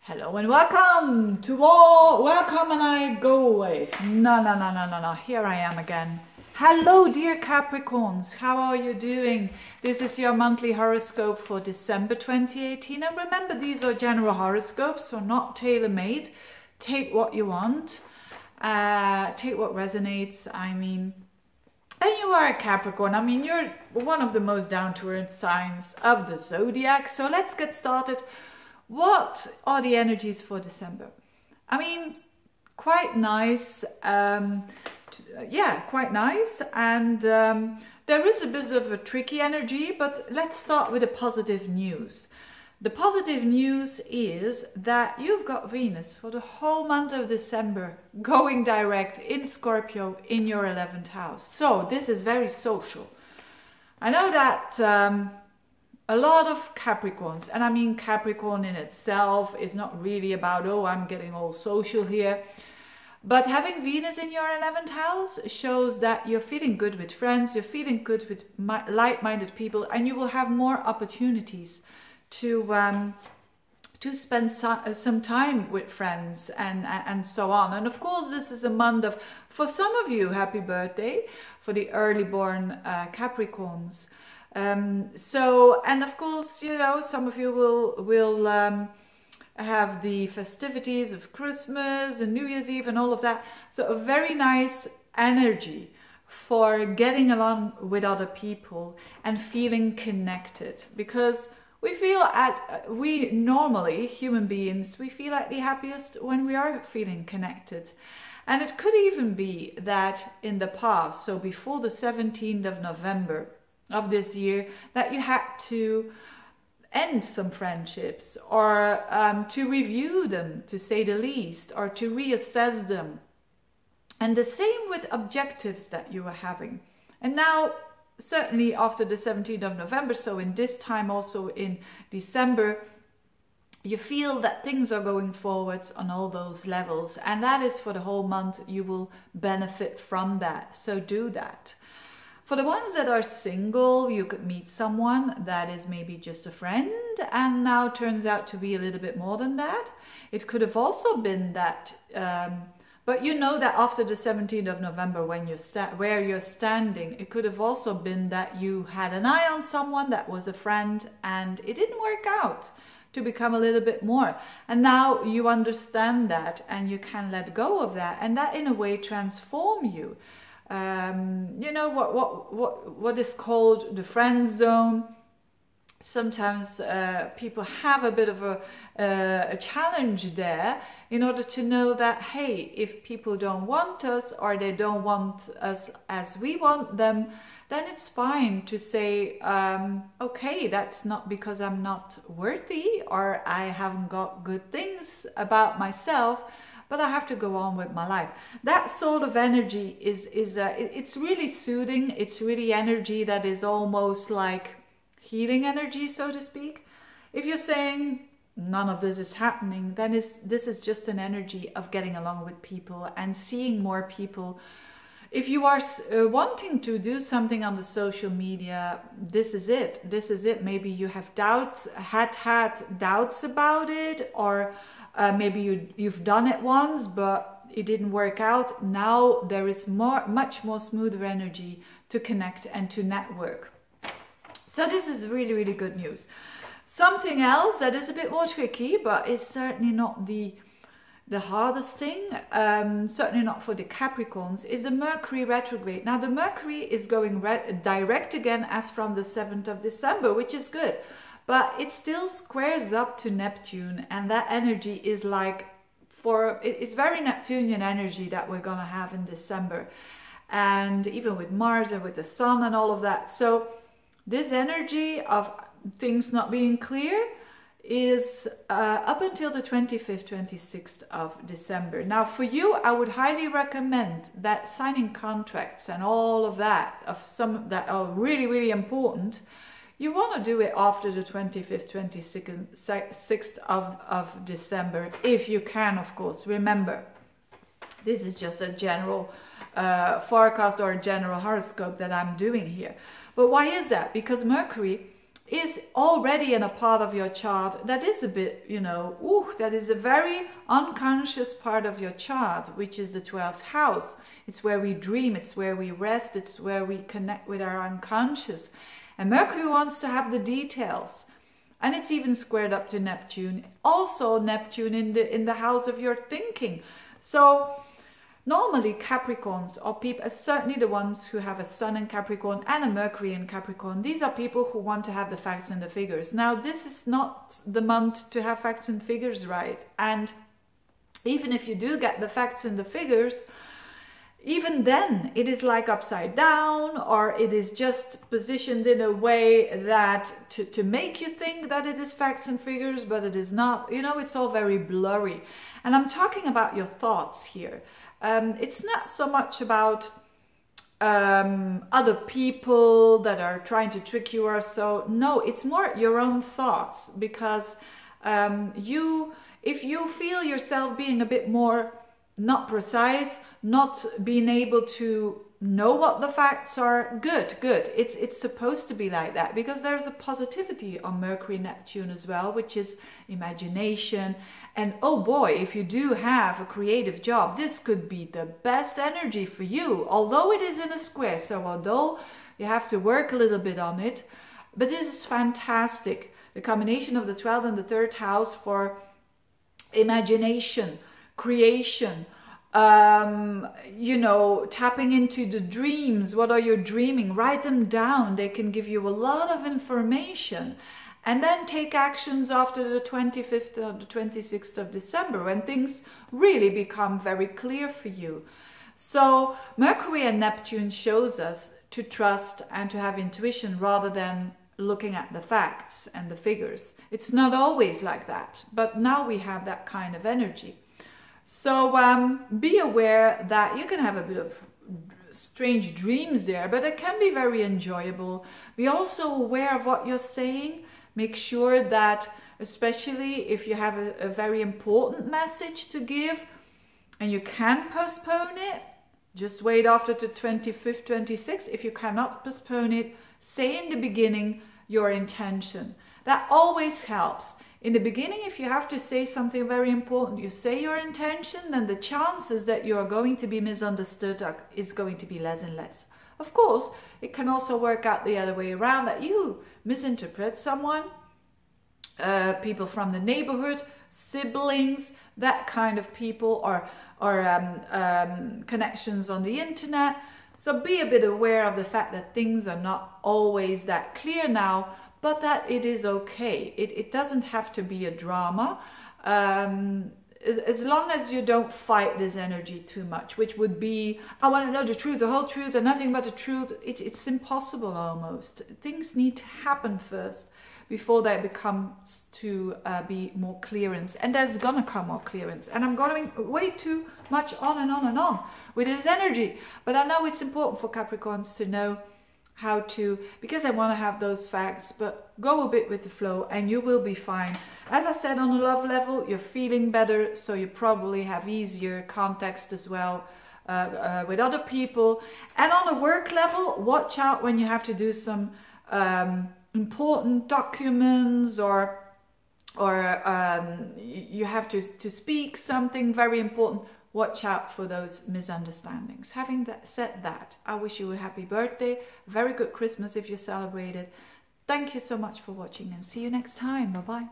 Hello and welcome to all. Welcome and I go away. No. Here I am again. Hello, dear Capricorns. How are you doing? This is your monthly horoscope for December 2018. And remember, these are general horoscopes, so not tailor-made. Take what you want. Take what resonates. And you are a Capricorn. You're one of the most down-to-earth signs of the zodiac. So let's get started. What are the energies for December? Quite nice. Quite nice. And there is a bit of a tricky energy, but let's start with the positive news. The positive news is that you've got Venus for the whole month of December going direct in Scorpio in your 11th house. So this is very social. I know that a lot of Capricorns, and Capricorn in itself is not really about, oh, I'm getting all social here. But having Venus in your 11th house shows that you're feeling good with friends, you're feeling good with like-minded people, and you will have more opportunities to spend some time with friends and so on. And of course, this is a month of, for some of you, happy birthday for the early born Capricorns. And of course, you know, some of you will have the festivities of Christmas and New Year's Eve and all of that. So a very nice energy for getting along with other people and feeling connected, because we normally, human beings, we feel at the happiest when we are feeling connected. And it could even be that in the past, so before the 17th of November of this year, that you had to end some friendships or to review them, to say the least, or to reassess them. And the same with objectives that you were having. And now, certainly after the 17th of November, so in this time also in December, you feel that things are going forwards on all those levels. And that is for the whole month. You will benefit from that. So do that. For the ones that are single, you could meet someone that is maybe just a friend and now turns out to be a little bit more than that. It could have also been that, but you know that after the 17th of November, when where you're standing, it could have also been that you had an eye on someone that was a friend and it didn't work out to become a little bit more. And now you understand that and you can let go of that, and that in a way transform you. You know what is called the friend zone. Sometimes people have a bit of a challenge there in order to know that, hey, if people don't want us or they don't want us as we want them, then it's fine to say, okay, that's not because I'm not worthy or I haven't got good things about myself, but I have to go on with my life. That sort of energy it's really soothing. It's really energy that is almost like healing energy, so to speak. If you're saying none of this is happening, then this is just an energy of getting along with people and seeing more people. If you are wanting to do something on the social media, this is it. This is it. Maybe you have had doubts about it, or maybe you've done it once, but it didn't work out. Now there is much more smoother energy to connect and to network. So this is really, really good news. Something else that is a bit more tricky, but is certainly not the hardest thing, certainly not for the Capricorns, is the Mercury retrograde. Now the Mercury is going direct again as from the 7th of December, which is good. But it still squares up to Neptune, and that energy is like, it's very Neptunian energy that we're gonna have in December, and even with Mars and with the Sun and all of that. So this energy of things not being clear is up until the 25th, 26th of December. Now for you, I would highly recommend that signing contracts and all of that, of some that are really, really important, you want to do it after the 25th, 26th of December, if you can, of course. Remember, this is just a general forecast or a general horoscope that I'm doing here. But why is that? Because Mercury is already in a part of your chart that is a bit, you know, that is a very unconscious part of your chart, which is the 12th house. It's where we dream, it's where we rest, it's where we connect with our unconscious. And Mercury wants to have the details. And it's even squared up to Neptune. Also Neptune in the house of your thinking. So normally Capricorns, or people, certainly the ones who have a Sun in Capricorn and a Mercury in Capricorn, these are people who want to have the facts and the figures. Now this is not the month to have facts and figures, right? And even if you do get the facts and the figures, even then it is like upside down, or it is just positioned in a way that to make you think that it is facts and figures, but it is not. You know, it's all very blurry. And I'm talking about your thoughts here. It's not so much about other people that are trying to trick you or so. No, it's more your own thoughts, because if you feel yourself being a bit more not precise, not being able to know what the facts are, good. It's supposed to be like that, because there's a positivity on Mercury Neptune as well, which is imagination. And oh boy, if you do have a creative job, this could be the best energy for you, although it is in a square. So although you have to work a little bit on it, but this is fantastic. The combination of the 12th and the 3rd house for imagination, creation, you know, tapping into the dreams. What are you dreaming? Write them down. They can give you a lot of information. And then take actions after the 25th or the 26th of December, when things really become very clear for you. So Mercury and Neptune shows us to trust and to have intuition rather than looking at the facts and the figures. It's not always like that, but now we have that kind of energy. So be aware that you can have a bit of strange dreams there, but it can be very enjoyable. Be also aware of what you're saying. Make sure that, especially if you have a very important message to give and you can postpone it, just wait after the 25th, 26th. If you cannot postpone it, say in the beginning your intention. That always helps. In the beginning, if you have to say something very important, you say your intention, then the chances that you are going to be misunderstood is going to be less and less. Of course, it can also work out the other way around, that you misinterpret someone, people from the neighborhood, siblings, that kind of people, or connections on the internet. So be a bit aware of the fact that things are not always that clear now, but that it is okay. It doesn't have to be a drama. As long as you don't fight this energy too much, which would be, I want to know the truth, the whole truth, and nothing but the truth. It's impossible almost. Things need to happen first before there becomes to be more clearance. And there's gonna come more clearance. And I'm going way too much on and on and on with this energy. But I know it's important for Capricorns to know how to, because I want to have those facts, but go a bit with the flow and you will be fine. As I said, on the love level, you're feeling better, so you probably have easier context as well with other people. And on a work level, watch out when you have to do some important documents, or you have to speak something very important. Watch out for those misunderstandings. Having said that, I wish you a happy birthday, a very good Christmas if you celebrate it. Thank you so much for watching, and see you next time. Bye-bye.